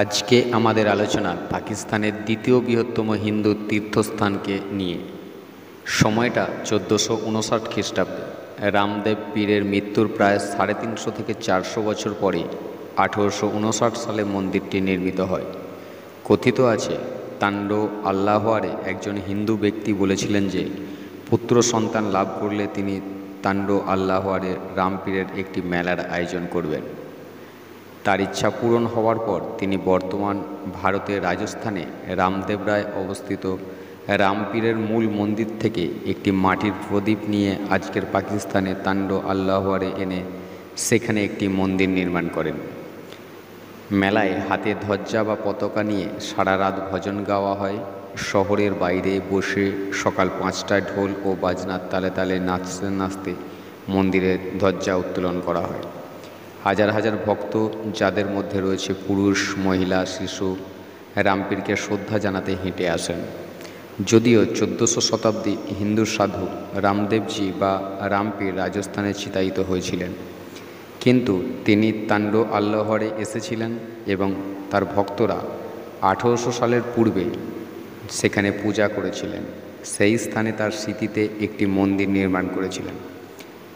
আজকে আমাদের আলোচনা পাকিস্তানের দ্বিতীয় বৃহত্তম হিন্দু তীর্থস্থানকে নিয়ে। সময়টা 1459 খ্রিস্টাব্দে। রামদেব পীরের মৃত্যুর প্রায় 350 থেকে 400 বছর পরে 1859 সালে মন্দিরটি নির্মিত হয়। কথিত আছে, তান্ডো আল্লাহওয়ারে একজন হিন্দু ব্যক্তি বলেছিলেন যে পুত্র সন্তান লাভ করলে তিনি তান্ডো আল্লাহওয়ারে রামপীরের একটি মেলার আয়োজন করবেন। তার ইচ্ছা পূরণ হওয়ার পর তিনি বর্তমান ভারতের রাজস্থানে রামদেবরায় অবস্থিত রামপীরের মূল মন্দির থেকে একটি মাটির প্রদীপ নিয়ে আজকের পাকিস্তানে তান্ডো আল্লাহওয়ারে এনে সেখানে একটি মন্দির নির্মাণ করেন। মেলায় হাতে ধ্বজা বা পতাকা নিয়ে সারা রাত ভজন গাওয়া হয়। শহরের বাইরে বসে সকাল 5টায় ঢোল ও বাজনার তালে তালে নাচতে নাচতে মন্দিরের ধ্বজা উত্তোলন করা হয়। হাজার হাজার ভক্ত, যাদের মধ্যে রয়েছে পুরুষ, মহিলা, শিশু, রামপীরকে শ্রদ্ধা জানাতে হেঁটে আসেন। যদিও 1400 শতাব্দী হিন্দু সাধু রামদেবজি বা রামপীর রাজস্থানে চিতায়িত হয়েছিলেন, কিন্তু তিনি তান্ডো আল্লাহরে এসেছিলেন এবং তার ভক্তরা 1800 সালের পূর্বে সেখানে পূজা করেছিলেন। সেই স্থানে তার স্মৃতিতে একটি মন্দির নির্মাণ করেছিলেন।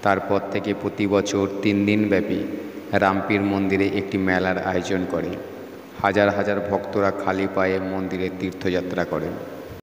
তারপর থেকে প্রতি বছর 3 দিন ব্যাপী রামপীর মন্দিরে একটি মেলার আয়োজন করে। হাজার হাজার ভক্তরা খালি পায়ে মন্দিরে তীর্থযাত্রা করেন।